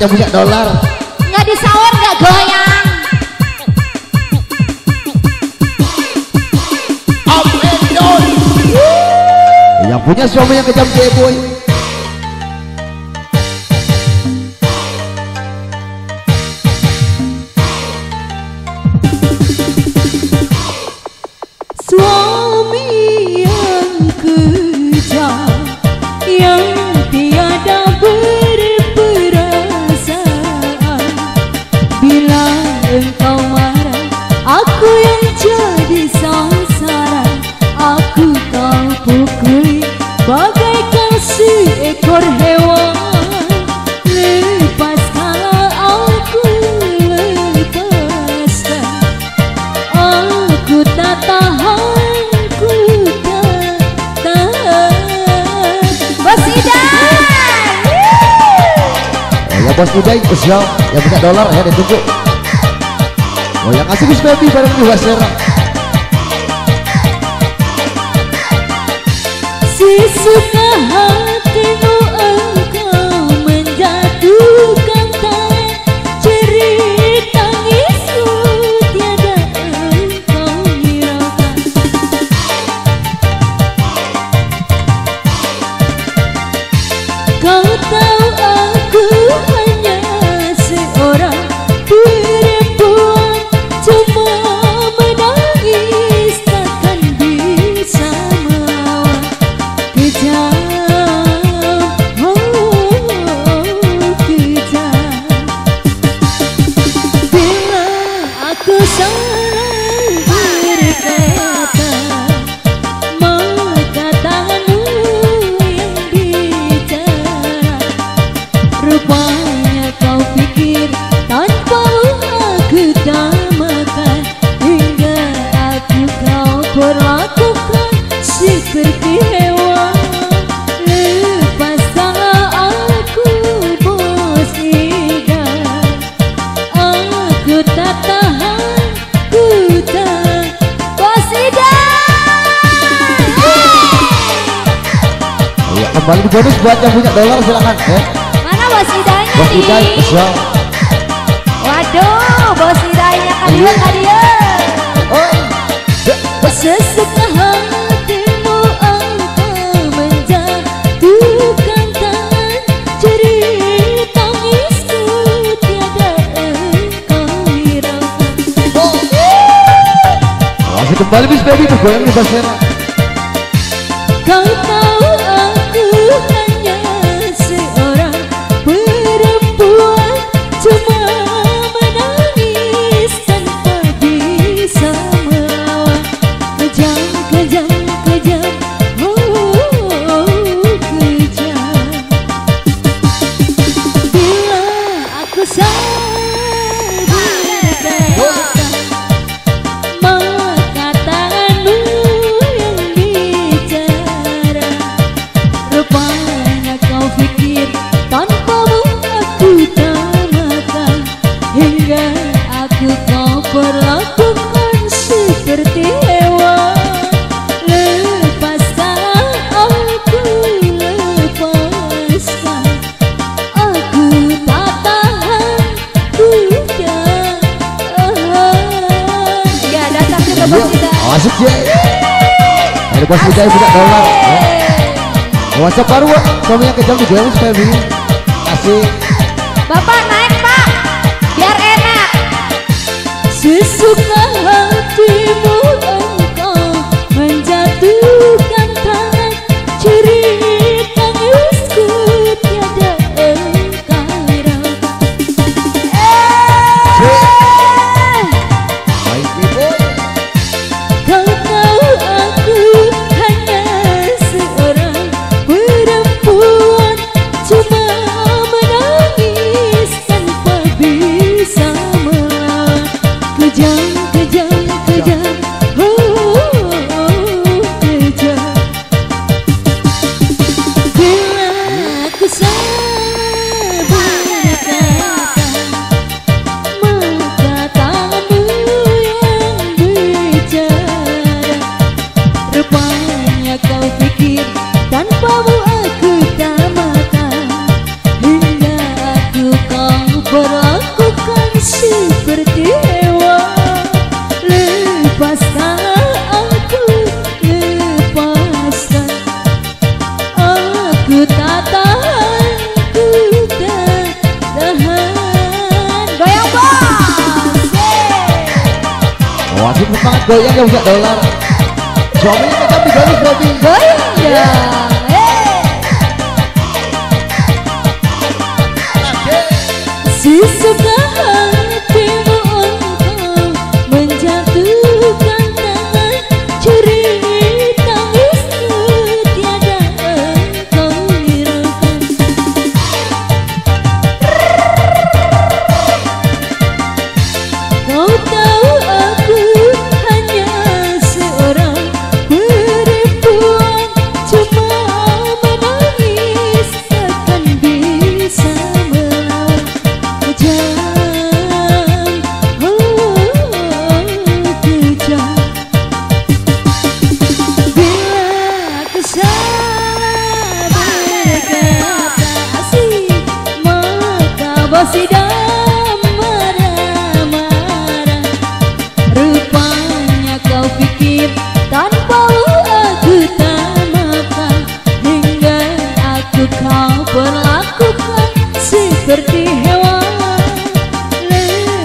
Yang punya dolar nggak disawer nggak goyang. up and down. Yang punya suami yang kejam boy. Suami yang kejam yang tiada berperasaan. Bila engkau marah, aku yang jadi sasaran. Aku kau pukuli bagaikan seekor hewan. Lepaskan aku, lepaskan. Aku tak tahan, ku tak tahan. Bos Idan, Ya bos Uday spesial yang punya dolar ya ditunggu. Oh yang asik is baby bareng dua serang. sesuka hatimu engkau menjatuhkan tangan. Jerit tangisku tiada engkau hiraukan. Kau tahu aku hanya seorang perempuan, cuma menangis takkan bisa melawan. Kejam, oh kejam. Bila aku salah berkata, maka tanganmu yang bicara. Rupanya kau pikir tanpamu aku damakan, hingga aku kau perlakukan seperti hewan. Lepaskanlah aku, bos Idan. Aku tak tahan, ku tak. Bos Idan, Ya kembali bonus buat yang punya dolar silakan ya. mana bos Idannya Bos Uday nih? spesial. Waduh, bos Idanya kalian kalian. Oh Sesuka hatimu engkau menjatuhkan tangan. Jerit tangisku tiada engkau hiraukan. masih kembali bis baby bergoyang di basera. Kau tahu aku hanya seorang perempuan, cuma menangis tanpa bisa melawan. Kejam, kejam, kejam, oh kejam. Bila aku salah berkata, maka tanganmu yang bicara. Rupanya kau pikir tanpamu aku damakan, hingga aku kau perlakukan seperti hewan. Lepaskan aku, lepaskan. Aku tak tahan, ku tak tahan. Ya datang juga bos kita. Asik ya. Dari bos Uday punya dolar ya. WhatsApp baru suami yang kejam digoyang bis baby. Asik. Bapak naik pak, biar enak. Sesuka hatimu engkau menjatuhkan tangan. Jerit tangisku tiada engkau hiraukan. Baik boy. Kau tahu aku hanya seorang perempuan, cuma menangis tanpa bisa melawan. Kejam, kejam. berlakukan seperti hewan. Lepaskan aku, lepaskan. Aku tak tahan, ku tak tahan. Goyang bos. Wajib semangat goyang ya budak dolar. Suaminya pegang digolis Bobby. Goyang ya. Sesuka hatimu engkau menjatuhkan tangan, curi tangisku tiada engkau hiraukan. Kau tahu aku hanya seorang perempuan, cuma menangis takkan bisa melawan. Kejam, oh kejam. Bila aku salah berkata asing, maka bos tidak marah-marah. Rupanya kau pikir tanpa aku tak makan, hingga aku kau perlakukan seperti hewan.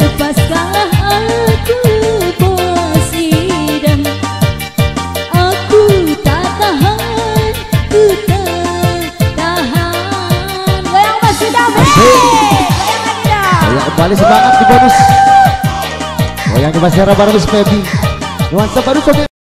Lepaskanlah aku bos idam, aku tak tahan, ku tak tahan. Goyang bos sudah. Asik. Goyang lagi dah. Goyang kembali semangat di bonus. Goyang di Mas Hera bareng Miss Feby. Nuansa baru Sobi.